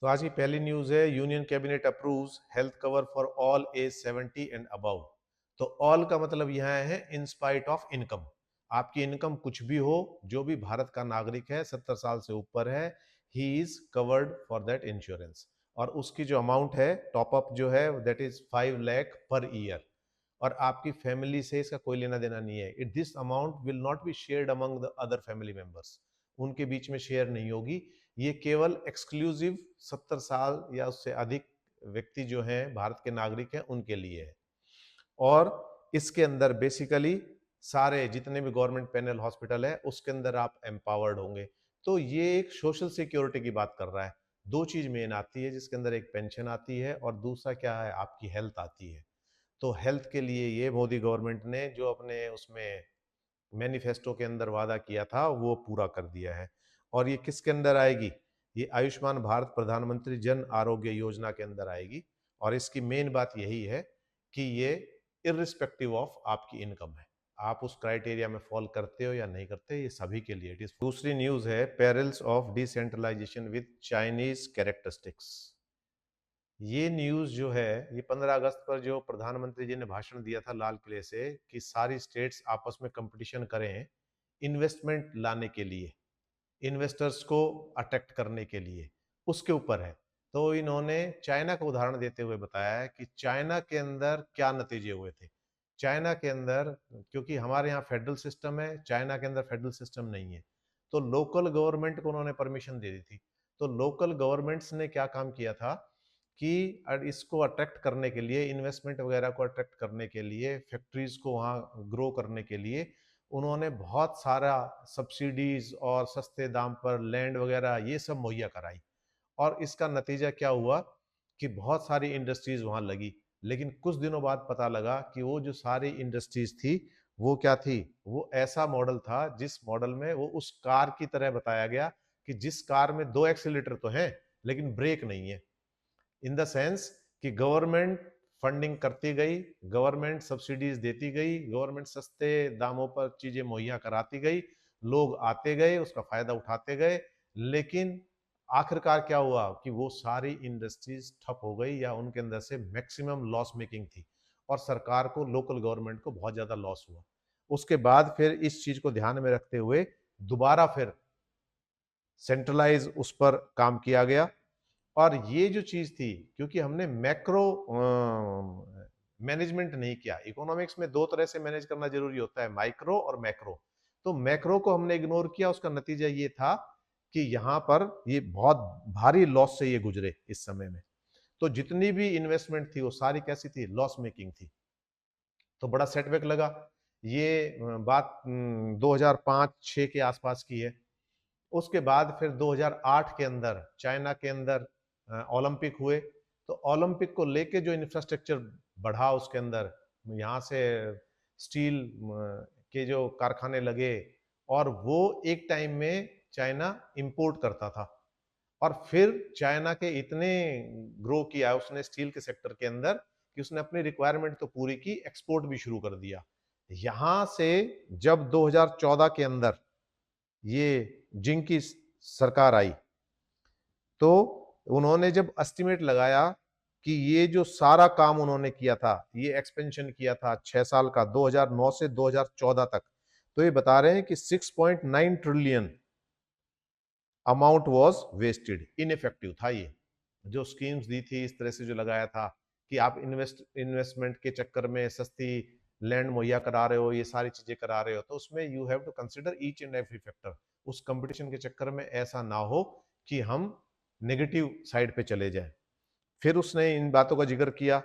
तो आज की पहली न्यूज है, union cabinet approves health cover for all age 70 and above. तो ऑल का मतलब यहाँ है इन स्पाइट ऑफ इनकम। आपकी इनकम कुछ भी हो, जो भी भारत का नागरिक है 70 साल से ऊपर है, he is covered for that insurance. और उसकी जो अमाउंट है टॉप अप जो है that is 5 lakh per year. और आपकी फैमिली से इसका कोई लेना देना नहीं है। It this amount will not be shared among the other family members. उनके बीच में शेयर नहीं होगी। ये केवल एक्सक्लूसिव 70 साल या उससे अधिक व्यक्ति जो हैं भारत के नागरिक हैं उनके लिए है। और इसके अंदर बेसिकली सारे जितने भी गवर्नमेंट पैनल हॉस्पिटल है उसके अंदर आप एम्पावर्ड होंगे। तो ये एक सोशल सिक्योरिटी की बात कर रहा है। दो चीज मेन आती है जिसके अंदर, एक पेंशन आती है और दूसरा क्या है, आपकी हेल्थ आती है। तो हेल्थ के लिए ये मोदी गवर्नमेंट ने जो अपने उसमें मैनिफेस्टो के अंदर वादा किया था वो पूरा कर दिया है। और ये किसके अंदर आएगी? ये आयुष्मान भारत प्रधानमंत्री जन आरोग्य योजना के अंदर आएगी। और इसकी मेन बात यही है कि ये इर्रिस्पेक्टिव ऑफ आपकी इनकम है, आप उस क्राइटेरिया में फॉल करते हो या नहीं करते, ये सभी के लिए इट इज। दूसरी न्यूज है, perils of decentralisation with Chinese characteristics. ये न्यूज जो है, ये 15 अगस्त पर जो प्रधानमंत्री जी ने भाषण दिया था लाल किले से कि सारी स्टेट्स आपस में कंपटीशन करें इन्वेस्टमेंट लाने के लिए, इन्वेस्टर्स को अट्रैक्ट करने के लिए, उसके ऊपर है। तो इन्होंने चाइना का उदाहरण देते हुए बताया है कि चाइना के अंदर क्या नतीजे हुए थे। चाइना के अंदर, क्योंकि हमारे यहाँ फेडरल सिस्टम है, चाइना के अंदर फेडरल सिस्टम नहीं है, तो लोकल गवर्नमेंट को उन्होंने परमिशन दे दी थी। तो लोकल गवर्नमेंट्स ने क्या काम किया था कि इसको अट्रैक्ट करने के लिए, इन्वेस्टमेंट वगैरह को अट्रैक्ट करने के लिए, फैक्ट्रीज को वहाँ ग्रो करने के लिए उन्होंने बहुत सारा सब्सिडीज और सस्ते दाम पर लैंड वगैरह ये सब मुहैया कराई। और इसका नतीजा क्या हुआ कि बहुत सारी इंडस्ट्रीज वहां लगी। लेकिन कुछ दिनों बाद पता लगा कि वो जो सारी इंडस्ट्रीज थी वो क्या थी, वो ऐसा मॉडल था जिस मॉडल में वो उस कार की तरह बताया गया कि जिस कार में दो एक्सीलेटर तो हैं लेकिन ब्रेक नहीं है। इन द सेंस कि गवर्नमेंट फंडिंग करती गई, गवर्नमेंट सब्सिडीज देती गई, गवर्नमेंट सस्ते दामों पर चीजें मुहैया कराती गई, लोग आते गए, उसका फायदा उठाते गए। लेकिन आखिरकार क्या हुआ कि वो सारी इंडस्ट्रीज ठप हो गई या उनके अंदर से मैक्सिमम लॉस मेकिंग थी और सरकार को, लोकल गवर्नमेंट को बहुत ज्यादा लॉस हुआ। उसके बाद फिर इस चीज को ध्यान में रखते हुए दोबारा फिर सेंट्रलाइज उस पर काम किया गया। और ये जो चीज थी, क्योंकि हमने मैक्रो मैनेजमेंट नहीं किया, इकोनॉमिक्स में दो तरह से मैनेज करना जरूरी होता है, माइक्रो और मैक्रो। तो मैक्रो को हमने इग्नोर किया, उसका नतीजा ये था कि यहां पर ये बहुत भारी लॉस से ये गुजरे इस समय में। तो जितनी भी इन्वेस्टमेंट थी वो सारी कैसी थी, लॉस मेकिंग थी। तो बड़ा सेटबैक लगा। ये बात 2005-6 के आसपास की है। उसके बाद फिर 2008 के अंदर चाइना के अंदर ओलंपिक हुए। तो ओलंपिक को लेके जो इंफ्रास्ट्रक्चर बढ़ा उसके अंदर, यहाँ से स्टील के जो कारखाने लगे, और वो एक टाइम में चाइना इंपोर्ट करता था। और फिर चाइना के इतने ग्रो किया उसने स्टील के सेक्टर के अंदर कि उसने अपनी रिक्वायरमेंट तो पूरी की, एक्सपोर्ट भी शुरू कर दिया। यहां से जब 2014 के अंदर ये जिंग की सरकार आई, तो उन्होंने जब एस्टिमेट लगाया कि ये जो सारा काम उन्होंने किया था, ये एक्सपेंशन किया था 6 साल का, 2009 से 2014 तक, तो ये बता रहे हैं कि 6.9 trillion amount was wasted, ineffective था ये। जो स्कीम्स दी थी, इस तरह से जो लगाया था कि आप इन्वेस्टमेंट के चक्कर में सस्ती लैंड मुहैया करा रहे हो, ये सारी चीजें करा रहे हो, तो उसमें you have to consider each and every factor. उस कंपटीशन के चक्कर में ऐसा ना हो कि हम नेगेटिव साइड पे चले जाएं। फिर उसने इन बातों का जिक्र किया।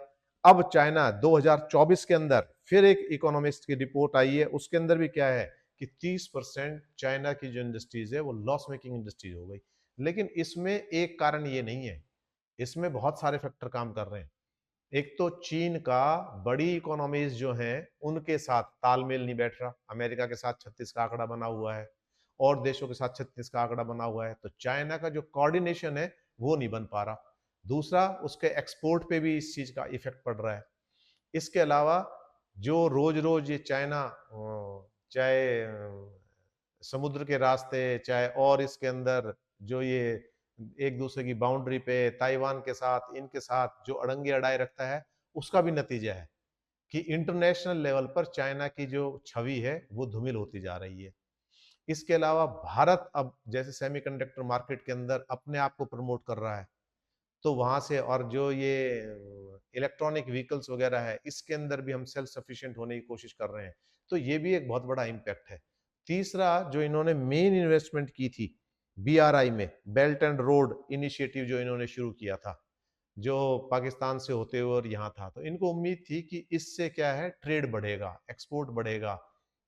अब चाइना 2024 के अंदर फिर एक इकोनॉमिस्ट की रिपोर्ट आई है, उसके अंदर भी क्या है कि 30% चाइना की जो इंडस्ट्रीज है वो लॉस मेकिंग इंडस्ट्रीज हो गई। लेकिन इसमें एक कारण ये नहीं है, इसमें बहुत सारे फैक्टर काम कर रहे हैं। एक तो चीन का बड़ी इकोनॉमीज जो हैं उनके साथ तालमेल नहीं बैठ रहा, अमेरिका के साथ 36 का आंकड़ा बना हुआ है और देशों के साथ 36 का आंकड़ा बना हुआ है, तो चाइना का जो कोऑर्डिनेशन है वो नहीं बन पा रहा। दूसरा, उसके एक्सपोर्ट पे भी इस चीज का इफेक्ट पड़ रहा है। इसके अलावा जो रोज रोज ये चाइना चाहे समुद्र के रास्ते, चाहे और इसके अंदर जो ये एक दूसरे की बाउंड्री पे ताइवान के साथ इनके साथ जो अड़ंगे अड़ाए रखता है, उसका भी नतीजा है कि इंटरनेशनल लेवल पर चाइना की जो छवि है वो धूमिल होती जा रही है। इसके अलावा भारत अब जैसे सेमीकंडक्टर मार्केट के अंदर अपने आप को प्रमोट कर रहा है, तो वहां से और जो ये इलेक्ट्रॉनिक व्हीकल्स वगैरह है इसके अंदर भी हम सेल्फ सफिशिएंट होने की कोशिश कर रहे हैं, तो ये भी एक बहुत बड़ा इम्पैक्ट है। तीसरा जो इन्होंने मेन इन्वेस्टमेंट की थी बीआरआई में, बेल्ट एंड रोड इनिशिएटिव जो इन्होंने शुरू किया था, जो पाकिस्तान से होते हुए और यहाँ था, तो इनको उम्मीद थी कि इससे क्या है ट्रेड बढ़ेगा, एक्सपोर्ट बढ़ेगा,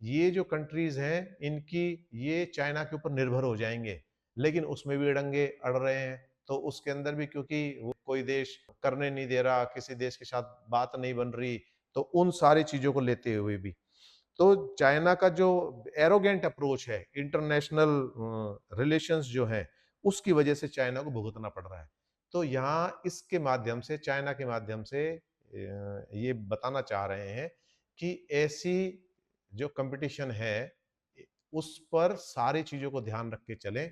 ये जो कंट्रीज हैं इनकी ये चाइना के ऊपर निर्भर हो जाएंगे, लेकिन उसमें भी अड़ंगे अड़ रहे हैं। तो उसके अंदर भी क्योंकि वो कोई देश करने नहीं दे रहा, किसी देश के साथ बात नहीं बन रही, तो उन सारी चीजों को लेते हुए भी तो चाइना का जो एरोगेंट अप्रोच है इंटरनेशनल रिलेशंस जो है, उसकी वजह से चाइना को भुगतना पड़ रहा है। तो यहाँ इसके माध्यम से, चाइना के माध्यम से ये बताना चाह रहे हैं कि ऐसी जो कंपटीशन है उस पर सारी चीजों को ध्यान रख के चलें,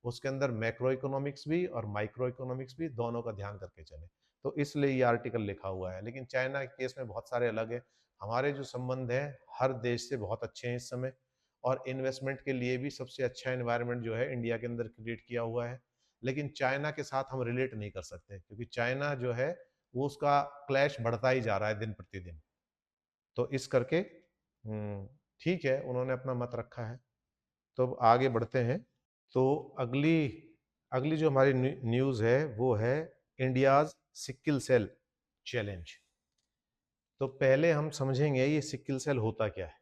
उसके अंदर मैक्रो इकोनॉमिक्स भी और माइक्रो इकोनॉमिक्स भी दोनों का ध्यान करके चलें। तो इसलिए ये आर्टिकल लिखा हुआ है, लेकिन चाइना के केस में बहुत सारे अलग है। हमारे जो संबंध है हर देश से बहुत अच्छे हैं इस समय, और इन्वेस्टमेंट के लिए भी सबसे अच्छा एनवायरनमेंट जो है इंडिया के अंदर क्रिएट किया हुआ है। लेकिन चाइना के साथ हम रिलेट नहीं कर सकते, क्योंकि चाइना जो है वो उसका क्लैश बढ़ता ही जा रहा है दिन प्रतिदिन। तो इस करके ठीक है, उन्होंने अपना मत रखा है। तो अब आगे बढ़ते हैं। तो अगली अगली जो हमारी न्यूज़ है वो है इंडियाज सिक्किल सेल चैलेंज। तो पहले हम समझेंगे ये सिक्किल सेल होता क्या है।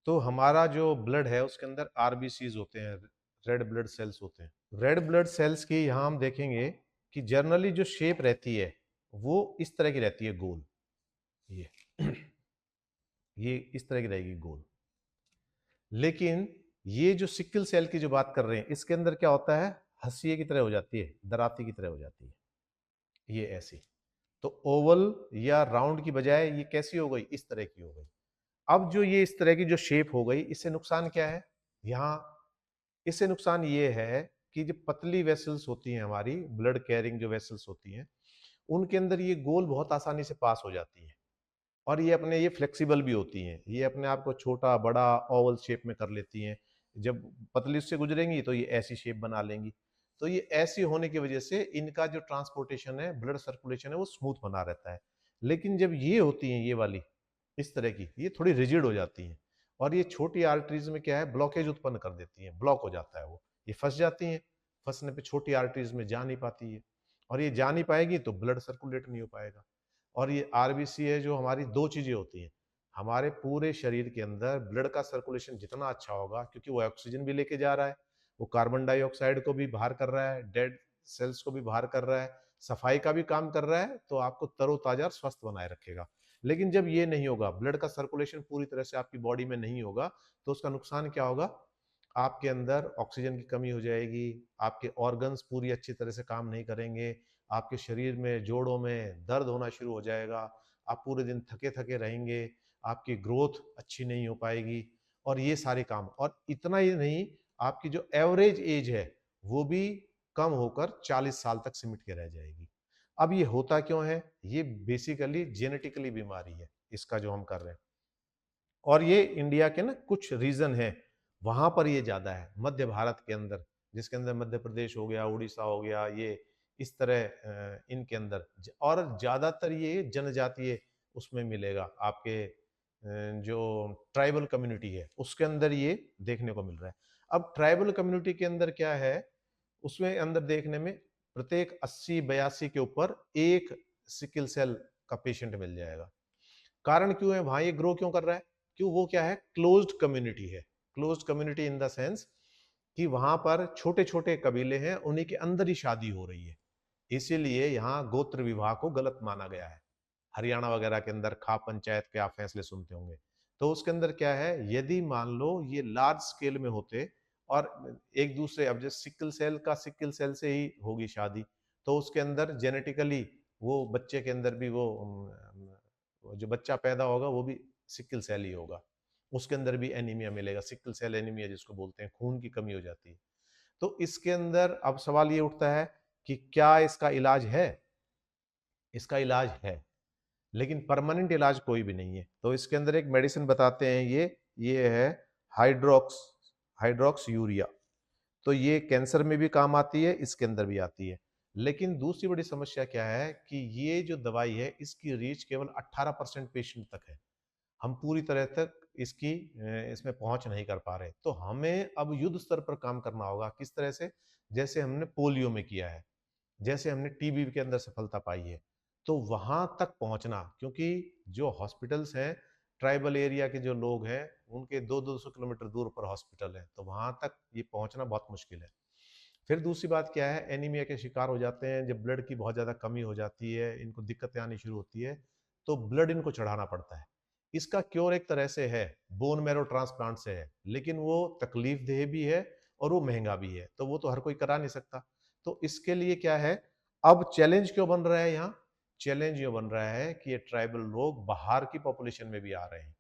तो हमारा जो ब्लड है उसके अंदर आरबीसीज होते हैं, रेड ब्लड सेल्स होते हैं। रेड ब्लड सेल्स की यहाँ हम देखेंगे कि जनरली जो शेप रहती है वो इस तरह की रहती है, गोल। ये ये इस तरह की रहेगी, गोल। लेकिन ये जो सिक्किल सेल की जो बात कर रहे हैं इसके अंदर क्या होता है, हंसिए की तरह हो जाती है, दराती की तरह हो जाती है, ये ऐसी। तो ओवल या राउंड की बजाय ये कैसी हो गई, इस तरह की हो गई। अब जो ये इस तरह की जो शेप हो गई, इससे नुकसान क्या है यहाँ, इससे नुकसान ये है कि जो पतली वेसल्स होती हैं हमारी, ब्लड कैरिंग जो वेसल्स होती हैं, उनके अंदर ये गोल बहुत आसानी से पास हो जाती है, और ये अपने ये फ्लेक्सिबल भी होती हैं, ये अपने आप को छोटा बड़ा ओवल शेप में कर लेती हैं। जब पतली से गुजरेंगी तो ये ऐसी शेप बना लेंगी। तो ये ऐसी होने की वजह से इनका जो ट्रांसपोर्टेशन है, ब्लड सर्कुलेशन है, वो स्मूथ बना रहता है। लेकिन जब ये होती हैं ये वाली इस तरह की, ये थोड़ी रिजिड हो जाती हैं, और ये छोटी आर्टरीज में क्या है, ब्लॉकेज उत्पन्न कर देती हैं, ब्लॉक हो जाता है वो, ये फंस जाती हैं। फंसने पे छोटी आर्टरीज में जा नहीं पाती है, और ये जा नहीं पाएगी तो ब्लड सर्कुलेट नहीं हो पाएगा। और ये आरबीसी है जो हमारी, दो चीजें होती हैं हमारे पूरे शरीर के अंदर, ब्लड का सर्कुलेशन जितना अच्छा होगा, क्योंकि वो ऑक्सीजन भी लेके जा रहा है, वो कार्बन डाइऑक्साइड को भी बाहर कर रहा है, डेड सेल्स को भी बाहर कर रहा है, सफाई का भी काम कर रहा है, तो आपको तरोताजा और स्वस्थ बनाए रखेगा। लेकिन जब ये नहीं होगा, ब्लड का सर्कुलेशन पूरी तरह से आपकी बॉडी में नहीं होगा, तो उसका नुकसान क्या होगा, आपके अंदर ऑक्सीजन की कमी हो जाएगी, आपके ऑर्गन्स पूरी अच्छी तरह से काम नहीं करेंगे, आपके शरीर में जोड़ों में दर्द होना शुरू हो जाएगा, आप पूरे दिन थके थके रहेंगे, आपकी ग्रोथ अच्छी नहीं हो पाएगी, और ये सारे काम। और इतना ही नहीं, आपकी जो एवरेज एज है वो भी कम होकर 40 साल तक सिमट के रह जाएगी। अब ये होता क्यों है, ये बेसिकली जेनेटिकली बीमारी है इसका जो हम कर रहे हैं। और ये इंडिया के ना कुछ रीजन है वहां पर ये ज्यादा है, मध्य भारत के अंदर, जिसके अंदर मध्य प्रदेश हो गया, उड़ीसा हो गया, ये इस तरह इनके अंदर और ज्यादातर ये जनजातीय उसमें मिलेगा आपके, जो ट्राइबल कम्युनिटी है उसके अंदर ये देखने को मिल रहा है। अब ट्राइबल कम्युनिटी के अंदर क्या है, उसमें अंदर देखने में प्रत्येक 80-82 के ऊपर एक सिकल सेल का पेशेंट मिल जाएगा। कारण क्यों है, वहां ये ग्रो क्यों कर रहा है, क्यों, वो क्या है, क्लोज्ड कम्युनिटी है। Closed community in the sense कि वहां पर छोटे छोटे कबीले हैं, उन्हीं के अंदर ही शादी हो रही है, इसीलिए यहाँ गोत्र विवाह को गलत माना गया है। हरियाणा वगैरह के अंदर खाप पंचायत के आप फैसले सुनते होंगे, तो उसके अंदर क्या है, यदि मान लो ये लार्ज स्केल में होते और एक दूसरे, अब जैसे सिकल सेल का सिकल सेल से ही होगी शादी, तो उसके अंदर जेनेटिकली वो बच्चे के अंदर भी वो जो बच्चा पैदा होगा वो भी सिकल सेल ही होगा, उसके अंदर भी एनीमिया मिलेगा, सिकल सेल एनीमिया जिसको बोलते हैं, खून की कमी हो जाती है। तो इसके अंदर अब सवाल ये उठता है कि क्या इसका इलाज है? इसका इलाज है, लेकिन परमानेंट इलाज कोई भी नहीं है। तो इसके अंदर एक मेडिसिन बताते हैं, ये है हाइड्रोक्स हाइड्रोक्स यूरिया। तो ये कैंसर में भी काम आती है, इसके अंदर भी आती है। लेकिन दूसरी बड़ी समस्या क्या है कि ये जो दवाई है इसकी रीच केवल 18% पेशेंट तक है। हम पूरी तरह तक इसमें पहुंच नहीं कर पा रहे। तो हमें अब युद्ध स्तर पर काम करना होगा। किस तरह से? जैसे हमने पोलियो में किया है, जैसे हमने टीबी के अंदर सफलता पाई है, तो वहां तक पहुंचना, क्योंकि जो हॉस्पिटल्स हैं, ट्राइबल एरिया के जो लोग हैं, उनके 200-200 किलोमीटर दूर पर हॉस्पिटल है, तो वहां तक ये पहुंचना बहुत मुश्किल है। फिर दूसरी बात क्या है, एनीमिया के शिकार हो जाते हैं। जब ब्लड की बहुत ज़्यादा कमी हो जाती है, इनको दिक्कतें आनी शुरू होती है, तो ब्लड इनको चढ़ाना पड़ता है। इसका क्योर एक तरह से है, बोन मैरो ट्रांसप्लांट से है, लेकिन वो तकलीफ देह भी है और वो महंगा भी है, तो वो तो हर कोई करा नहीं सकता। तो इसके लिए क्या है, अब चैलेंज क्यों बन रहा है यहाँ? चैलेंज ये बन रहा है कि ये ट्राइबल लोग बाहर की पॉपुलेशन में भी आ रहे हैं,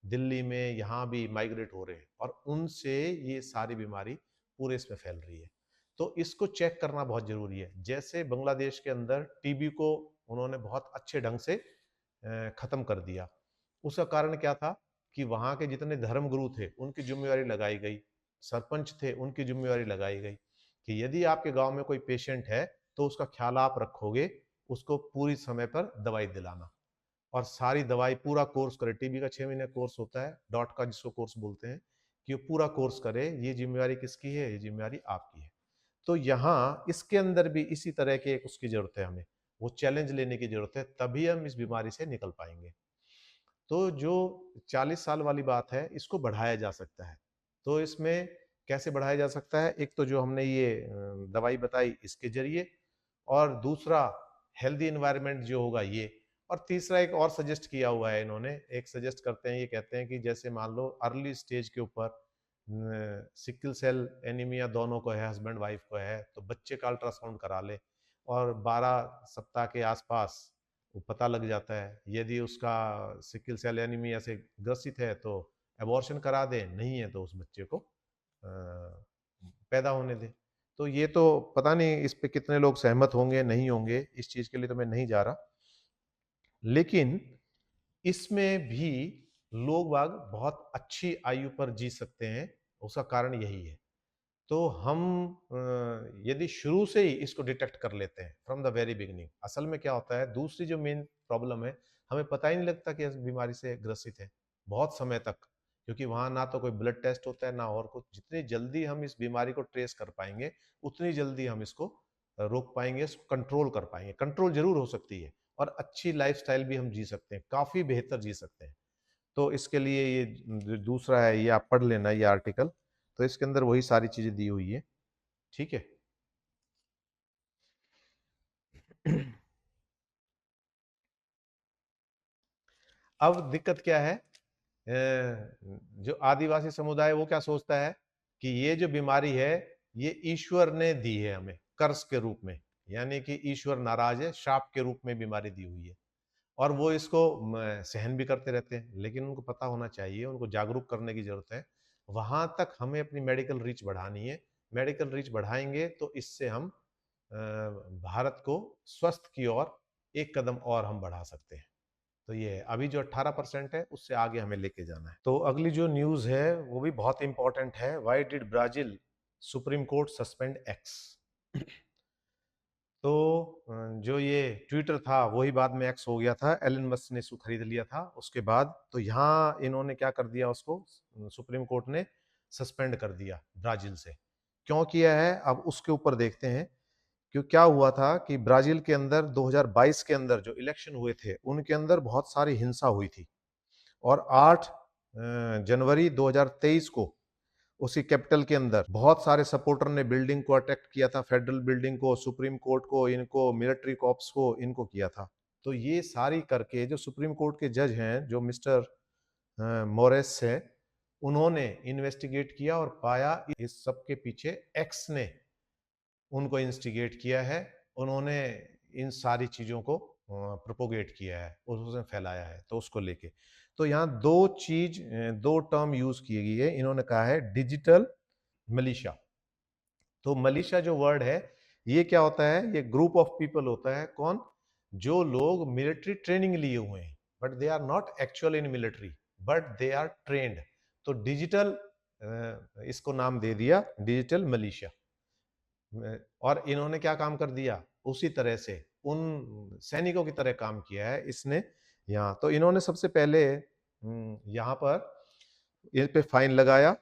दिल्ली में यहाँ भी माइग्रेट हो रहे हैं, और उनसे ये सारी बीमारी पूरे इसमें फैल रही है। तो इसको चेक करना बहुत जरूरी है। जैसे बांग्लादेश के अंदर टीबी को उन्होंने बहुत अच्छे ढंग से खत्म कर दिया। उसका कारण क्या था कि वहां के जितने धर्मगुरु थे उनकी जिम्मेवारी लगाई गई, सरपंच थे उनकी जिम्मेवारी लगाई गई कि यदि आपके गांव में कोई पेशेंट है तो उसका ख्याल आप रखोगे, उसको पूरी समय पर दवाई दिलाना, और सारी दवाई पूरा कोर्स करे। टीबी का 6 महीने कोर्स होता है, डॉट का जिसको कोर्स बोलते हैं, कि वो पूरा कोर्स करे। ये जिम्मेवारी किसकी है? ये जिम्मेवारी आपकी है। तो यहाँ इसके अंदर भी इसी तरह के एक उसकी जरूरत है, हमें वो चैलेंज लेने की जरूरत है, तभी हम इस बीमारी से निकल पाएंगे। तो जो 40 साल वाली बात है, इसको बढ़ाया जा सकता है। तो इसमें कैसे बढ़ाया जा सकता है? एक तो जो हमने ये दवाई बताई इसके जरिए, और दूसरा हेल्दी इन्वायरमेंट जो होगा ये, और तीसरा एक और सजेस्ट किया हुआ है इन्होंने, एक सजेस्ट करते हैं, ये कहते हैं कि जैसे मान लो अर्ली स्टेज के ऊपर सिकल सेल एनीमिया दोनों को है, हस्बैंड वाइफ को है, तो बच्चे का अल्ट्रासाउंड करा ले, और 12 सप्ताह के आसपास वो पता लग जाता है। यदि उसका सिकल सेल एनीमिया से ग्रसित है तो एबॉर्शन करा दे, नहीं है तो उस बच्चे को पैदा होने दे। तो ये तो पता नहीं इस पे कितने लोग सहमत होंगे नहीं होंगे, इस चीज के लिए तो मैं नहीं जा रहा, लेकिन इसमें भी लोग बाग बहुत अच्छी आयु पर जी सकते हैं। उसका कारण यही है। तो हम यदि शुरू से ही इसको डिटेक्ट कर लेते हैं फ्रॉम द वेरी बिगिनिंग, असल में क्या होता है, दूसरी जो मेन प्रॉब्लम है, हमें पता ही नहीं लगता कि इस बीमारी से ग्रसित है बहुत समय तक, क्योंकि वहां ना तो कोई ब्लड टेस्ट होता है ना और कुछ। जितनी जल्दी हम इस बीमारी को ट्रेस कर पाएंगे, उतनी जल्दी हम इसको रोक पाएंगे, इसको कंट्रोल कर पाएंगे। कंट्रोल जरूर हो सकती है, और अच्छी लाइफस्टाइल भी हम जी सकते हैं, काफी बेहतर जी सकते हैं। तो इसके लिए ये जो दूसरा है, ये आप पढ़ लेना ये आर्टिकल, तो इसके अंदर वही सारी चीजें दी हुई है। ठीक है। अब दिक्कत क्या है, जो आदिवासी समुदाय वो क्या सोचता है कि ये जो बीमारी है ये ईश्वर ने दी है हमें कर्ज के रूप में, यानी कि ईश्वर नाराज है, शाप के रूप में बीमारी दी हुई है, और वो इसको सहन भी करते रहते हैं। लेकिन उनको पता होना चाहिए, उनको जागरूक करने की जरूरत है। वहां तक हमें अपनी मेडिकल रीच बढ़ानी है। मेडिकल रीच बढ़ाएंगे तो इससे हम भारत को स्वस्थ की ओर एक कदम और हम बढ़ा सकते हैं। तो ये है, अभी जो 18% है उससे आगे हमें लेके जाना है। तो अगली जो न्यूज है वो भी बहुत इंपॉर्टेंट है। Why did Brazil supreme court suspend x? तो जो ये ट्विटर था वही बाद में एक्स हो गया था, एलन मस्क ने इसको खरीद लिया था उसके बाद। तो यहाँ इन्होंने क्या कर दिया, उसको सुप्रीम कोर्ट ने सस्पेंड कर दिया ब्राजील से। क्यों किया है अब उसके ऊपर देखते हैं। क्यों क्या हुआ था कि ब्राजील के अंदर 2022 के अंदर जो इलेक्शन हुए थे उनके अंदर बहुत सारी हिंसा हुई थी, और 8 जनवरी 2023 को उसी कैपिटल के अंदर बहुत सारे सपोर्टर ने बिल्डिंग को अटैक किया था, फेडरल बिल्डिंग को, सुप्रीम कोर्ट को, इनको मिलिट्री कॉप्स को, इनको किया था। तो ये सारी करके जो सुप्रीम कोर्ट के जज हैं, जो मिस्टर मोरेस है, उन्होंने इन्वेस्टिगेट किया और पाया इस सब के पीछे एक्स ने उनको इंस्टिगेट किया है। उन्होंने इन सारी चीज़ों को प्रोपोगेट किया है, उसने फैलाया है, तो उसको लेके तो यहाँ दो टर्म यूज की गई है। इन्होंने कहा है डिजिटल मिलिशिया, तो मलिशिया जो वर्ड है, ये क्या होता है? ये ग्रुप ऑफ पीपल होता है। कौन? जो लोग मिलिट्री ट्रेनिंग लिए हुए हैं, but they are not actual in military, but they are trained. तो डिजिटल, इसको नाम दे दिया डिजिटल मलिशिया। और इन्होंने क्या काम कर दिया? उसी तरह से उन सैनिकों की तरह काम किया है इसने यहाँ। तो इन्होंने सबसे पहले यहाँ पर इस पे फाइन लगाया,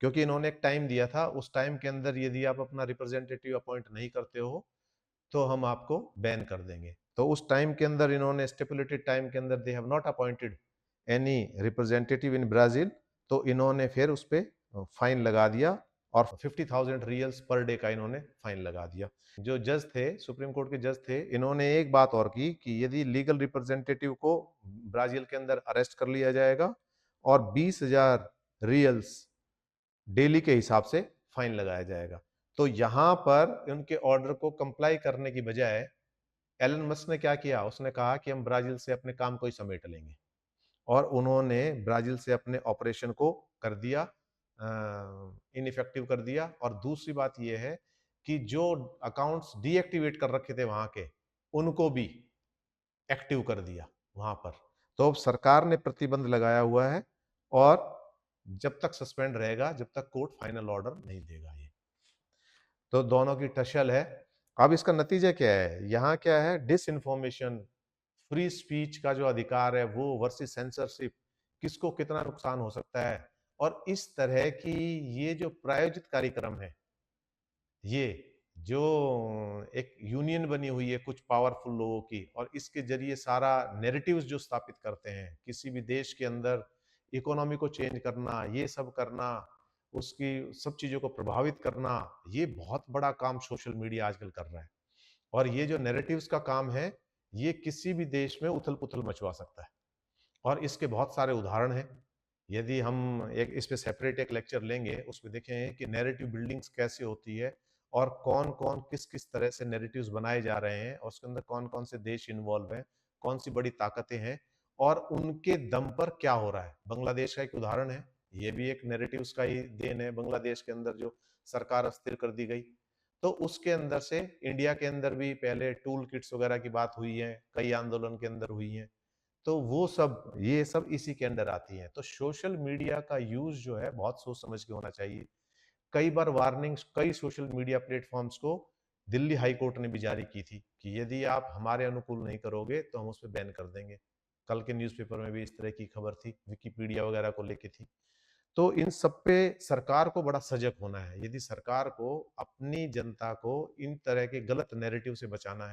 क्योंकि इन्होंने एक टाइम दिया था, उस टाइम के अंदर यदि आप अपना रिप्रेजेंटेटिव अपॉइंट नहीं करते हो तो हम आपको बैन कर देंगे। तो उस टाइम के अंदर इन्होंने स्टिपुलेटेड टाइम के अंदर they have not appointed any representative in Brazil. तो इन्होंने फिर उस पे फाइन लगा दिया और 50,000 रियल्स पर डे का इन्होंने फाइन लगा दिया। जो जज थे, सुप्रीम कोर्ट के जज थे, इन्होंने एक बात और की कि यदि लीगल रिप्रेजेंटेटिव को ब्राजील के अंदर अरेस्ट कर लिया जाएगा और 20,000 रियल्स डेली के हिसाब से फाइन लगाया जाएगा। तो यहां पर उनके ऑर्डर को कंप्लाई करने की बजाय एलन मस्क ने क्या किया? उसने कहा कि हम ब्राजील से अपने काम को ही समेट लेंगे, और उन्होंने ब्राजील से अपने ऑपरेशन को कर दिया, इनइफेक्टिव कर दिया। और दूसरी बात यह है कि जो अकाउंट्स डीएक्टिवेट कर रखे थे वहां के, उनको भी एक्टिव कर दिया वहां पर। तो अब सरकार ने प्रतिबंध लगाया हुआ है, और जब तक सस्पेंड रहेगा, जब तक कोर्ट फाइनल ऑर्डर नहीं देगा। ये तो दोनों की टशल है। अब इसका नतीजा क्या है? यहाँ क्या है? डिस इन्फॉर्मेशन, फ्री स्पीच का जो अधिकार है वो वर्सेस सेंसरशिप, किसको कितना नुकसान हो सकता है। और इस तरह की ये जो प्रायोजित कार्यक्रम है, ये जो एक यूनियन बनी हुई है कुछ पावरफुल लोगों की, और इसके जरिए सारा नैरेटिव्स जो स्थापित करते हैं किसी भी देश के अंदर, इकोनॉमी को चेंज करना, ये सब करना, उसकी सब चीजों को प्रभावित करना, ये बहुत बड़ा काम सोशल मीडिया आजकल कर रहा है। और ये जो नैरेटिव्स का काम है, ये किसी भी देश में उथल पुथल मचवा सकता है। और इसके बहुत सारे उदाहरण हैं। यदि हम एक इस पे सेपरेट एक लेक्चर लेंगे, उसमें देखेंगे कि नैरेटिव बिल्डिंग्स कैसे होती है, और कौन कौन किस किस तरह से नैरेटिव्स बनाए जा रहे हैं, और उसके अंदर कौन कौन से देश इन्वॉल्व हैं, कौन सी बड़ी ताकतें हैं, और उनके दम पर क्या हो रहा है। बांग्लादेश का एक उदाहरण है, ये भी एक नैरेटिव्स का ही देन है। बांग्लादेश के अंदर जो सरकार अस्थिर कर दी गई, तो उसके अंदर से इंडिया के अंदर भी पहले टूल किट्स वगैरह की बात हुई है, कई आंदोलन के अंदर हुई है। तो वो सब, ये सब इसी के अंडर आती हैं। तो सोशल मीडिया का यूज जो है बहुत सोच समझ के होना चाहिए। कई बार वार्निंग्स कई सोशल मीडिया प्लेटफॉर्म्स को दिल्ली हाई कोर्ट ने भी जारी की थी कि यदि आप हमारे अनुकूल नहीं करोगे तो हम उस पर बैन कर देंगे। कल के न्यूज़पेपर में भी इस तरह की खबर थी, विकिपीडिया वगैरह को लेके थी। तो इन सब पे सरकार को बड़ा सजग होना है। यदि सरकार को अपनी जनता को इन तरह के गलत नैरेटिव से बचाना है,